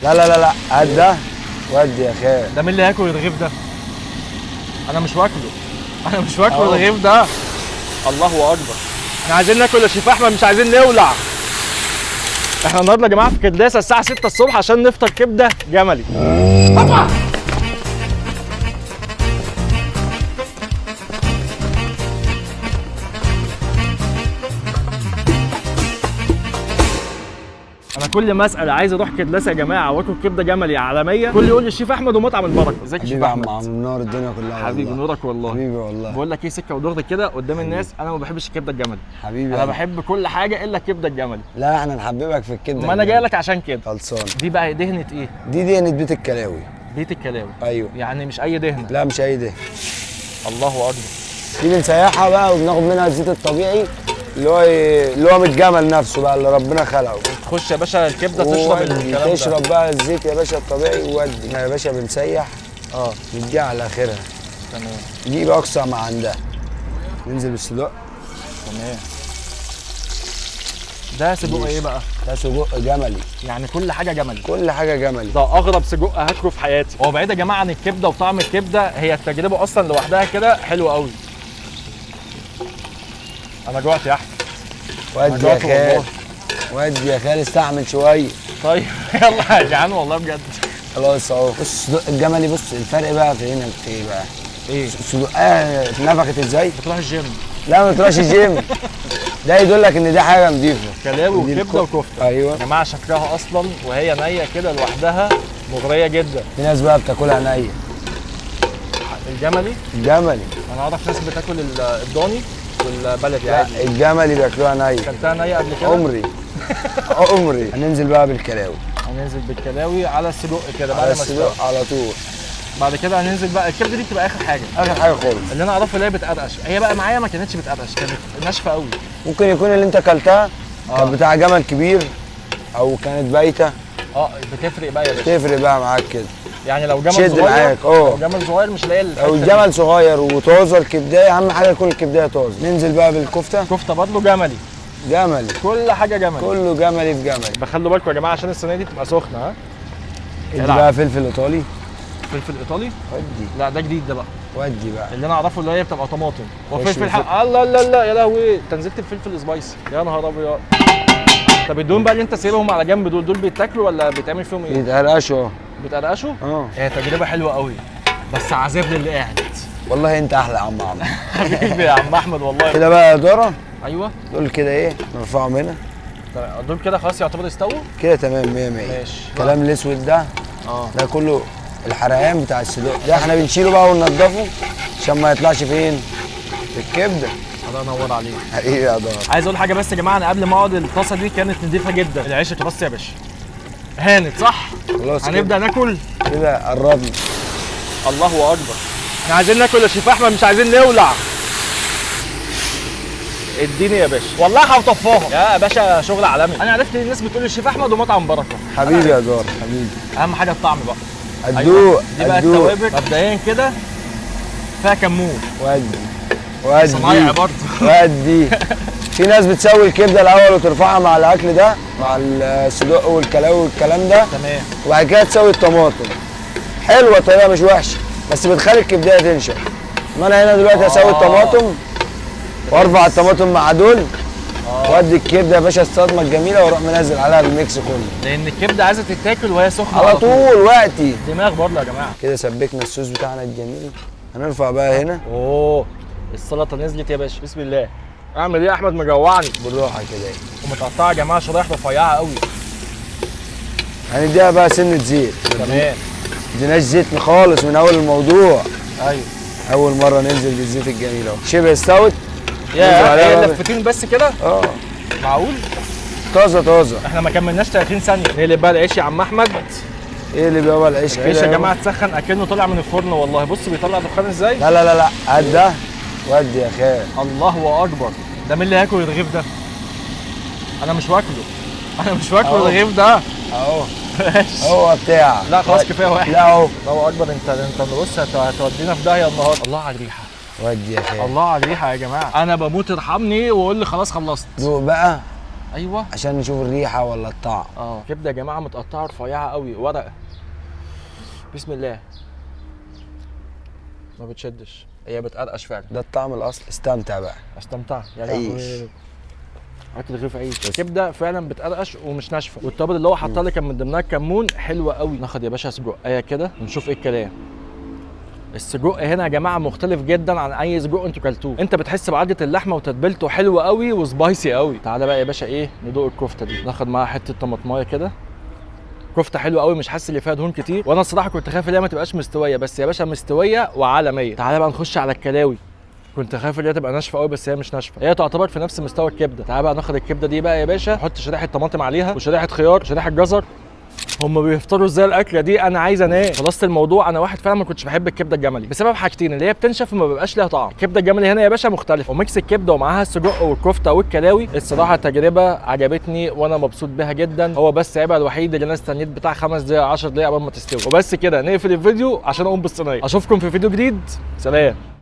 لا لا لا لا هات ده ودي يا خال. ده مين اللي هياكل الرغيف ده؟ انا مش واكله، انا مش واكل الرغيف ده. الله اكبر. احنا عايزين ناكل يا شيف احمد، مش عايزين نولع. احنا النهارده يا جماعه في كرداسه الساعه 6 الصبح عشان نفطر كبده جملي. انا كل ما اسال عايز اروح كرداسه يا جماعه واكل كبده جملي عالميه، كل يقول لي الشيف احمد ومطعم البركه. ازيك يا شيف احمد؟ حبيبي يا عم منور الدنيا كلها. حبيبي نورك والله. حبيبي والله. بقول لك ايه، سكه ودغري كده قدام الناس، انا ما بحبش الكبده الجملي. حبيبي انا بحب كل حاجه الا الكبده الجملي. لا احنا نحببك في الكبده. ما انا جاي لك عشان كده. خلصان. دي بقى دهنه ايه؟ دي دهنة بيت الكلاوي. بيت الكلاوي. ايوه. يعني مش اي دهنه. لا مش اي دهنة. الله اكبر. دي بنسيحها بقى وبناخد منها الزيت الطبيعي اللي هو من الجمل نفسه بقى اللي ربنا خلقه. تخش يا باشا الكبده تشرب الكلام ده. تشرب بقى الزيت يا باشا الطبيعي وودي. احنا يا باشا بنسيح نديها على اخرها. تمام. نجيب اقصى ما عندها. ننزل بالصدق. تمام. ده سجق ايه بقى؟ ده سجق جملي. يعني كل حاجه جملي. كل حاجه جملي. ده اغرب سجق هاكله في حياتي. هو بعيد يا جماعه عن الكبده وطعم الكبده، هي التجربه اصلا لوحدها كده حلوه قوي. انا جوعت يا احمد. ودي يا خال. ودي يا خال استحمل شويه. طيب يلا يا جدعان والله بجد. خلاص اهو. بص الصدق الجملي، بص الفرق بقى في هنا في ايه بقى؟ ايه؟ الصدقها اتنفخت ازاي؟ بتروح الجيم. لا ما تروحش الجيم. ده يدل لك ان دي حاجه نظيفه. كلاوي وكبده وكفته. ايوه يا جماعه شكلها اصلا وهي نيه كده لوحدها مغريه جدا. في ناس بقى بتاكلها نيه. الجملي؟ الجملي. انا اعرف ناس بتاكل الضاني والبلدي لا عادي. الجملي بياكلوها نيه. اكلتها نيه قبل كده؟ عمري. عمري. هننزل بقى بالكلاوي. هننزل بالكلاوي على السجق كده بعد على ما السجق استوى. على طول. بعد كده هننزل بقى الكبده دي بتبقى اخر حاجه. اخر حاجه خالص. اللي انا اعرفه اللي هي بتقرقش، هي بقى معايا ما كانتش بتقرقش، كانت ناشفه قوي. ممكن يكون اللي انت اكلتها كانت بتاع جمل كبير او كانت بايته. بتفرق بقى يا باشا. تفرق بقى معاك كده. يعني لو جمل شد صغير معاك. لو جمل صغير مش لاقي لو الجمل صغير وطازه الكبدايه، اهم حاجه يكون الكبدايه طازه. ننزل بقى بالكفته. كفته برضه جملي. جملي. كل حاجه جملي. كله جملي في جملي. بخلوا بالكم يا جماعه عشان الصينيه دي بتبقى سخنه. ها ادي بقى فلفل ايطالي. فلفل ايطالي؟ ودي. لا ده جديد ده بقى. ودي بقى. اللي انا اعرفه اللي هي بتبقى طماطم وفلفل حق. الله لا لا يا لهوي، انت نزلت بفلفل سبايسي يا نهار ابيض. طب الدهون بقى اللي انت سايبهم على جنب دول بيتاكلوا ولا بيتعمل فيهم ايه؟ بيتقرقشوا اهو. بيتقرقشوا؟ هي تجربه حلوه قوي بس عذاب للي قاعد. والله انت احلى يا عم عمرو. حبيبي يا عم احمد والله. كده بقى يا دارة. ايوه دول كده ايه نرفعهم هنا. دول كده خلاص يعتبر استووا كده تمام 100 100. ماشي. الكلام الاسود ده ده كله الحرقان بتاع الصدوق ده احنا بنشيله بقى وننضفه عشان ما يطلعش فين؟ في الكبده. الله ينور عليك. حقيقي يا دارة. عايز اقول حاجه بس يا جماعه، انا قبل ما اقعد الطاسه دي كانت نضيفه جدا. العيش اترص يا باشا. هانت صح؟ خلاص هنبدا ناكل كده. قربنا. الله اكبر. احنا عايزين ناكل يا شيف احمد، مش عايزين نولع. اديني يا باشا والله هطفاها يا باشا. شغل عالمي. انا عرفت الناس بتقول الشيف احمد ومطعم بركه. حبيبي يا دارة حبيبي. اهم حاجه الطعم بقى. الدوق. دي بقى التوابل مبدئيا كده فيها كمون. ودي صنايعي برضه. ودي. في ناس بتسوي الكبده الاول وترفعها مع الاكل ده مع الصدق والكلاوي والكلام ده. تمام. وبعد كده تسوي الطماطم. حلوه طريقه مش وحشه بس بتخلي الكبدايه تنشف. ما انا هنا دلوقتي اسوي الطماطم وارفع الطماطم مع دول وادي الكبده يا باشا الصدمه الجميله واروح منزل عليها الميكس كله. لان الكبده عايزه تتاكل وهي سخنه على طول وقتي. دماغ برضه يا جماعه. كده سبكنا الصوص بتاعنا الجميل. هنرفع بقى هنا. السلطه نزلت يا باشا. بسم الله. اعمل ايه يا احمد؟ مجوعني. بالراحه كده. ومتقطعه يا جماعه شرايح رفيعه قوي. هنديها بقى سنه زيت. تمام. مديناش زيت خالص من اول الموضوع. ايوه. اول مره ننزل بالزيت الجميل اهو. شبه استوت. هي لفتين بس كده. معقول؟ طازه. احنا ما كملناش 30 ثانيه. نقلب بقى العيش يا عم احمد. ايه اللي بيبقى العيش كده؟ العيش يا جماعه اتسخن اكنه طالع من الفرن والله. بص بيطلع دخان ازاي. لا لا لا لا هات ده ودي يا خال. الله اكبر. ده مين اللي هياكل الرغيف ده؟ انا مش واكله. انا مش واكل الرغيف ده. اهو. هو بتاعك. لا خلاص كفايه واحد. لا اهو. الله اكبر. انت بص هتودينا في داهيه النهارده. الله على الريحه. ودي يا خال. الله على الريحه يا جماعه. انا بموت ارحمني وقول لي خلاص خلصت. دوق بقى. ايوه عشان نشوف الريحه ولا الطعم. كبده يا جماعه متقطعه رفيعه قوي، ورقه. بسم الله. ما بتشدش، هي بتقرقش فعلا. ده الطعم الاصلي. استمتع بقى. استمتع يا عيش. لهوي. هات رغيف عيش. الكبده فعلا بتقرقش ومش ناشفه، والتوابل اللي هو حاطها لي كان من ضمنها كمون، حلوه قوي. ناخد يا باشا سجقايه كده ونشوف ايه الكلام. السجق هنا يا جماعه مختلف جدا عن اي سجق انتوا كلتوه. انت بتحس بعضه اللحمه وتتبيلته حلوه قوي وسبايسي قوي. تعالى بقى يا باشا ايه ندوق الكفته دي. ناخد معاها حته طماطمايه كده. كفته حلوه قوي، مش حاسس اللي فيها دهون كتير، وانا الصراحه كنت خايف ان هي ما تبقاش مستويه، بس يا باشا مستويه وعالميه. تعالى بقى نخش على الكلاوي. كنت خايف ان هي تبقى ناشفه قوي، بس هي مش ناشفه، هي تعتبر في نفس مستوى الكبده. تعالى بقى ناخد الكبده دي بقى يا باشا، نحط شريحه طماطم عليها وشريحه خيار وشريحه جزر. هم بيفطروا ازاي الاكله دي؟ انا عايز انام. خلاصه الموضوع، انا واحد فعلا ما كنتش بحب الكبده الجملي بسبب حاجتين، اللي هي بتنشف وما بيبقاش ليها طعم. الكبده الجملي هنا يا باشا مختلفه، وميكس الكبده ومعاها السجق والكفته والكلاوي. الصراحه تجربه عجبتني وانا مبسوط بيها جدا. هو بس عيبها الوحيد اللي انا استنيت بتاع 5 دقايق 10 دقايق قبل ما تستوي، وبس كده نقفل الفيديو عشان اقوم بالصينيه. اشوفكم في فيديو جديد، سلام.